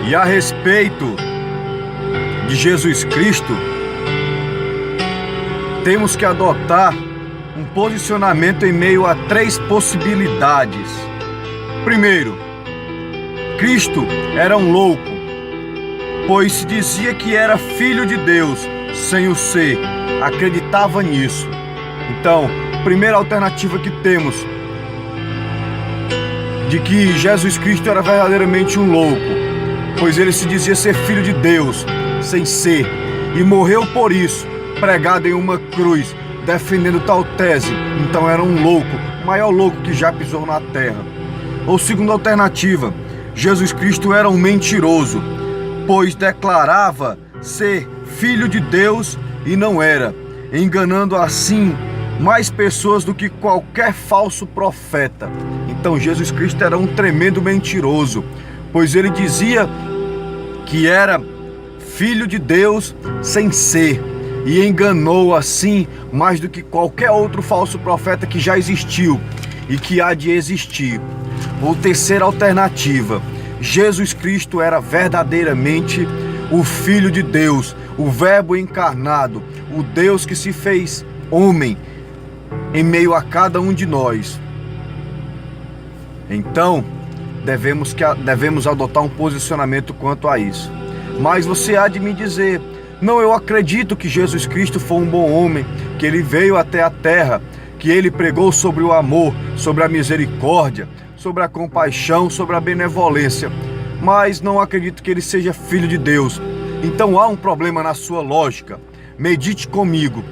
E a respeito de Jesus Cristo, temos que adotar um posicionamento em meio a três possibilidades. Primeiro, Cristo era um louco, pois se dizia que era filho de Deus, sem o ser, acreditava nisso. Então, primeira alternativa que temos, de que Jesus Cristo era verdadeiramente um louco, pois ele se dizia ser filho de Deus, sem ser, e morreu por isso, pregado em uma cruz, defendendo tal tese. Então era um louco, o maior louco que já pisou na terra. Ou segunda alternativa, Jesus Cristo era um mentiroso, pois declarava ser filho de Deus e não era, enganando assim mais pessoas do que qualquer falso profeta. Então Jesus Cristo era um tremendo mentiroso, pois ele dizia que era filho de Deus sem ser, e enganou assim mais do que qualquer outro falso profeta que já existiu e que há de existir. Ou terceira alternativa, Jesus Cristo era verdadeiramente o Filho de Deus, o Verbo encarnado, o Deus que se fez homem em meio a cada um de nós. Então, devemos adotar um posicionamento quanto a isso. Mas você há de me dizer: não, eu acredito que Jesus Cristo foi um bom homem, que ele veio até a terra, que ele pregou sobre o amor, sobre a misericórdia, sobre a compaixão, sobre a benevolência, mas não acredito que ele seja filho de Deus. Então há um problema na sua lógica. Medite comigo.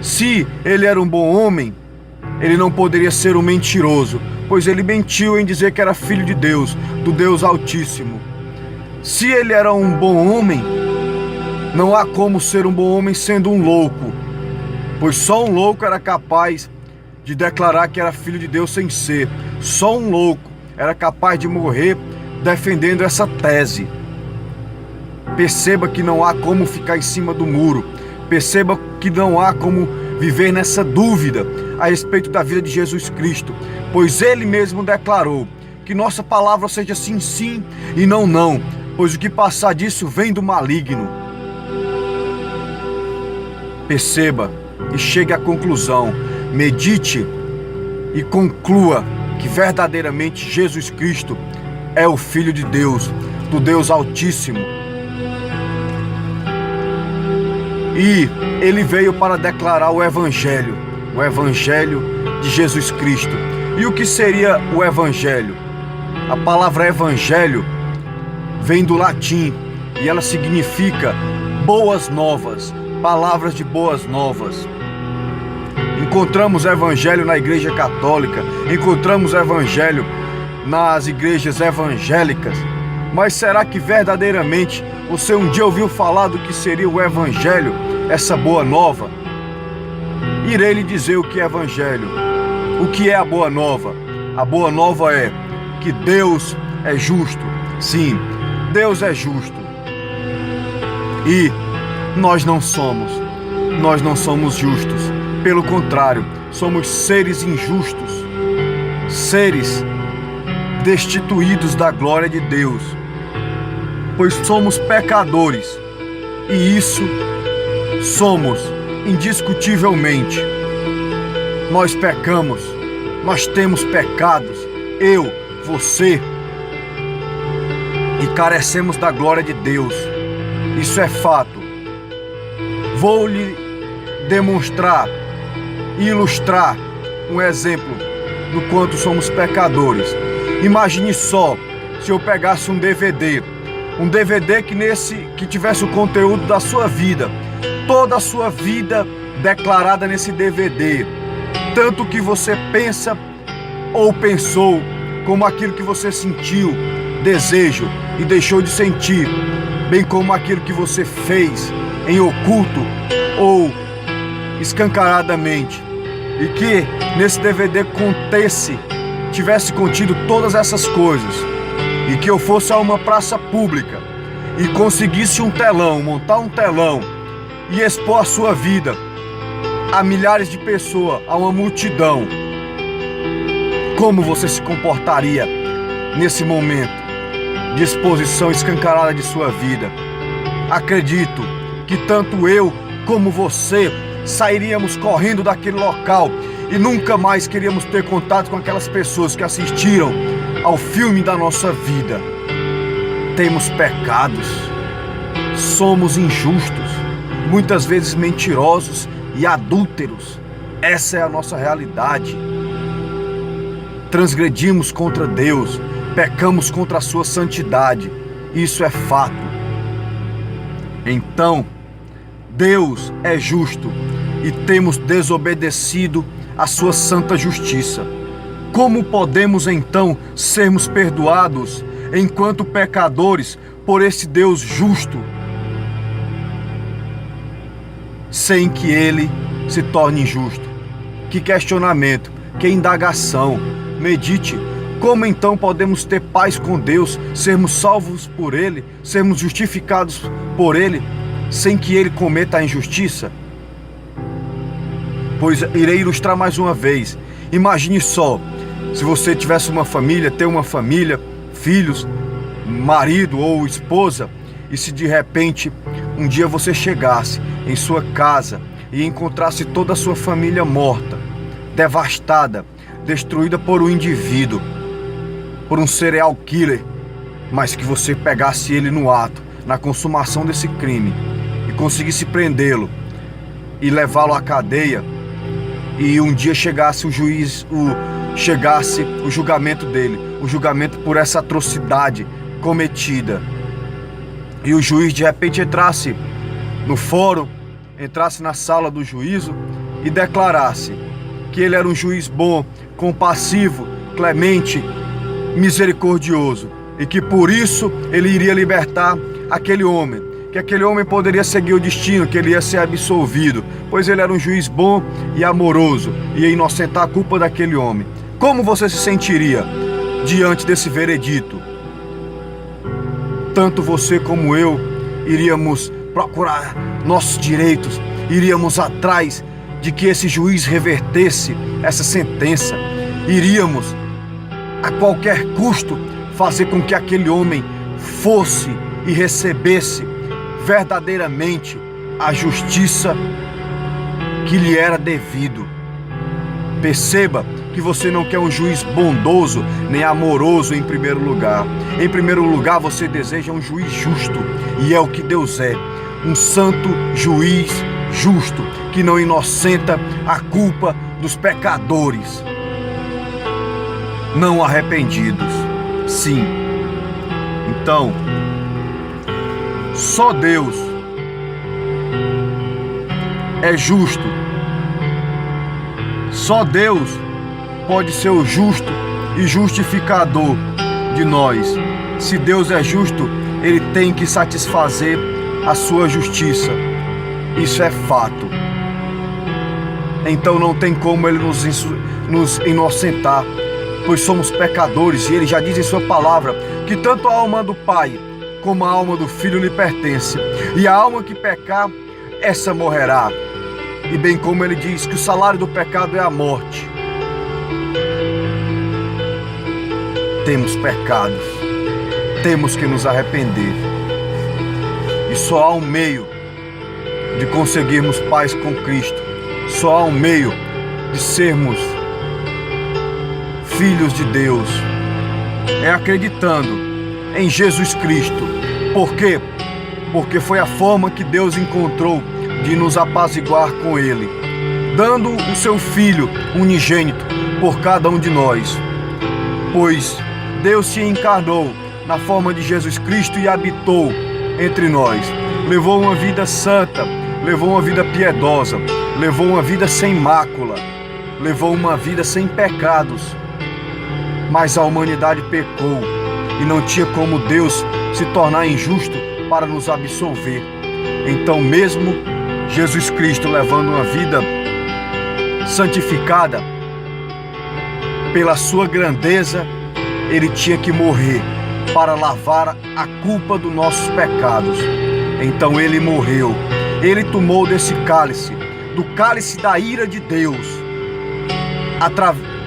Se ele era um bom homem, ele não poderia ser um mentiroso, pois ele mentiu em dizer que era filho de Deus, do Deus Altíssimo. Se ele era um bom homem, não há como ser um bom homem sendo um louco, pois só um louco era capaz de declarar que era filho de Deus sem ser. Só um louco era capaz de morrer defendendo essa tese. Perceba que não há como ficar em cima do muro. Perceba que não há como viver nessa dúvida a respeito da vida de Jesus Cristo, pois ele mesmo declarou que nossa palavra seja sim, sim e não, não, pois o que passar disso vem do maligno. Perceba e chegue à conclusão, medite e conclua que verdadeiramente Jesus Cristo é o Filho de Deus, do Deus Altíssimo. E ele veio para declarar o Evangelho de Jesus Cristo. E o que seria o Evangelho? A palavra Evangelho vem do latim e ela significa boas novas, palavras de boas novas. Encontramos Evangelho na Igreja Católica, encontramos Evangelho nas igrejas evangélicas, mas será que verdadeiramente você um dia ouviu falar do que seria o Evangelho, essa boa nova? Irei lhe dizer o que é Evangelho. O que é a boa nova? A boa nova é que Deus é justo. Sim, Deus é justo. E nós não somos justos. Pelo contrário, somos seres injustos, seres destituídos da glória de Deus, pois somos pecadores, e isso somos indiscutivelmente. Nós pecamos, nós temos pecados, eu, você, e carecemos da glória de Deus. Isso é fato. Vou lhe demonstrar e ilustrar um exemplo do quanto somos pecadores. Imagine só se eu pegasse um DVD que tivesse o conteúdo da sua vida, toda a sua vida declarada nesse DVD, tanto que você pensa ou pensou, como aquilo que você sentiu, desejo e deixou de sentir, bem como aquilo que você fez em oculto ou escancaradamente, e que nesse DVD tivesse contido todas essas coisas, e que eu fosse a uma praça pública e conseguisse montar um telão e expor a sua vida a milhares de pessoas, a uma multidão, como você se comportaria nesse momento? disposição escancarada de sua vida. Acredito que tanto eu como você sairíamos correndo daquele local e nunca mais queríamos ter contato com aquelas pessoas que assistiram ao filme da nossa vida. Temos pecados, somos injustos, muitas vezes mentirosos e adúlteros. Essa é a nossa realidade. Transgredimos contra Deus, pecamos contra a sua santidade. Isso é fato. Então, Deus é justo e temos desobedecido a sua santa justiça. Como podemos então sermos perdoados enquanto pecadores por esse Deus justo, sem que Ele se torne injusto? Que questionamento, que indagação. Medite. Como então podemos ter paz com Deus, sermos salvos por Ele, sermos justificados por Ele, sem que Ele cometa a injustiça? Pois irei ilustrar mais uma vez. Imagine só, se você tivesse uma família, ter uma família, filhos, marido ou esposa, e se de repente um dia você chegasse em sua casa e encontrasse toda a sua família morta, devastada, destruída por um indivíduo, por um serial killer, mas que você pegasse ele no ato, na consumação desse crime, e conseguisse prendê-lo e levá-lo à cadeia, e um dia chegasse o julgamento dele, o julgamento por essa atrocidade cometida, e o juiz de repente entrasse no fórum, entrasse na sala do juízo e declarasse que ele era um juiz bom, compassivo, clemente, misericordioso, e que por isso ele iria libertar aquele homem, que aquele homem poderia seguir o destino, que ele ia ser absolvido, pois ele era um juiz bom e amoroso, e ia inocentar a culpa daquele homem. Como você se sentiria diante desse veredito? Tanto você como eu iríamos procurar nossos direitos, iríamos atrás de que esse juiz revertesse essa sentença, iríamos a qualquer custo fazer com que aquele homem fosse e recebesse verdadeiramente a justiça que lhe era devido. Perceba que você não quer um juiz bondoso nem amoroso em primeiro lugar. Em primeiro lugar, você deseja um juiz justo, e é o que Deus é, um santo juiz justo, que não inocenta a culpa dos pecadores não arrependidos. Sim. Então, só Deus é justo. Só Deus pode ser o justo e justificador de nós. Se Deus é justo, Ele tem que satisfazer a sua justiça. Isso é fato. Então não tem como Ele nos inocentar, pois somos pecadores, e Ele já diz em sua palavra que tanto a alma do Pai como a alma do Filho lhe pertence, e a alma que pecar, essa morrerá. E bem como Ele diz que o salário do pecado é a morte. Temos pecados, temos que nos arrepender, e só há um meio de conseguirmos paz com Cristo, só há um meio de sermos filhos de Deus, é acreditando em Jesus Cristo. Por quê? Porque foi a forma que Deus encontrou de nos apaziguar com Ele, dando o seu Filho unigênito por cada um de nós. Pois Deus se encarnou na forma de Jesus Cristo e habitou entre nós. Levou uma vida santa, levou uma vida piedosa, levou uma vida sem mácula, levou uma vida sem pecados. Mas a humanidade pecou e não tinha como Deus se tornar injusto para nos absolver. Então, mesmo Jesus Cristo levando uma vida santificada, pela sua grandeza, Ele tinha que morrer para lavar a culpa dos nossos pecados. Então Ele morreu. Ele tomou desse cálice, do cálice da ira de Deus,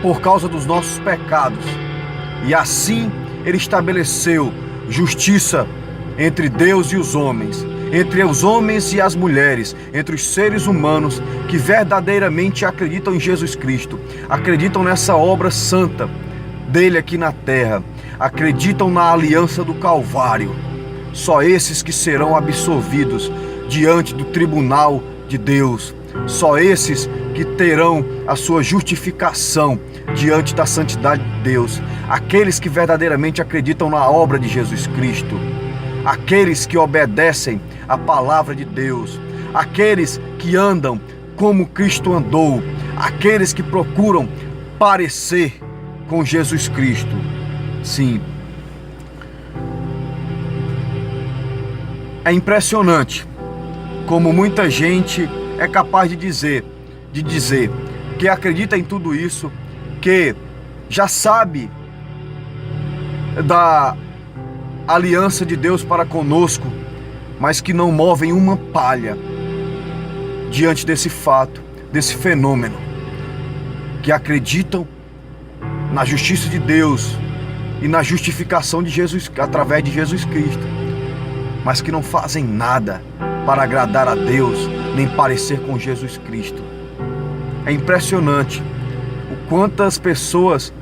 por causa dos nossos pecados. E assim Ele estabeleceu justiça entre Deus e os homens, entre os homens e as mulheres, entre os seres humanos que verdadeiramente acreditam em Jesus Cristo, acreditam nessa obra santa dele aqui na terra, acreditam na aliança do Calvário. Só esses que serão absolvidos diante do tribunal de Deus. Só esses que terão a sua justificação diante da santidade de Deus. Aqueles que verdadeiramente acreditam na obra de Jesus Cristo. Aqueles que obedecem à palavra de Deus. Aqueles que andam como Cristo andou. Aqueles que procuram parecer com Jesus Cristo. Sim. É impressionante como muita gente é capaz de dizer que acredita em tudo isso, que já sabe da aliança de Deus para conosco, mas que não movem uma palha diante desse fato, desse fenômeno, que acreditam na justiça de Deus e na justificação de Jesus através de Jesus Cristo, mas que não fazem nada para agradar a Deus, nem parecer com Jesus Cristo. É impressionante o quantas pessoas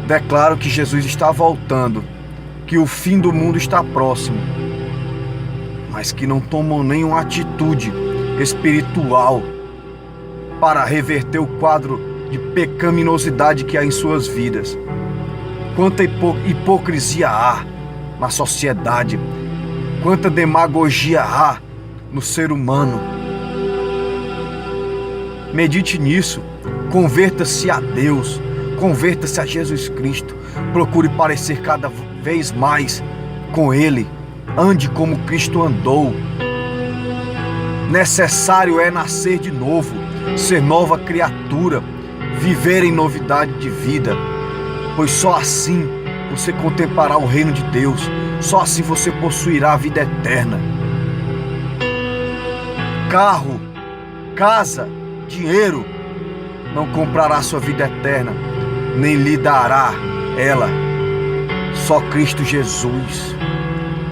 declaram que Jesus está voltando, que o fim do mundo está próximo, mas que não tomam nenhuma atitude espiritual para reverter o quadro de pecaminosidade que há em suas vidas. Quanta hipocrisia há na sociedade, quanta demagogia há no ser humano. Medite nisso, converta-se a Deus, converta-se a Jesus Cristo, procure parecer cada vez mais com Ele, ande como Cristo andou. Necessário é nascer de novo, ser nova criatura, viver em novidade de vida, pois só assim você contemplará o reino de Deus, só assim você possuirá a vida eterna. Carro, casa, dinheiro não comprará sua vida eterna, nem lhe dará ela. Só Cristo Jesus,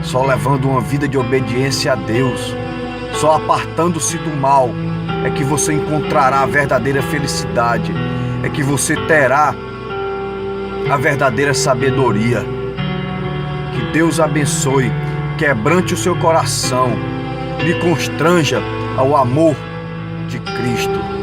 só levando uma vida de obediência a Deus, só apartando-se do mal, é que você encontrará a verdadeira felicidade, é que você terá a verdadeira sabedoria. Que Deus abençoe, quebrante o seu coração, lhe constranja ao amor de Cristo.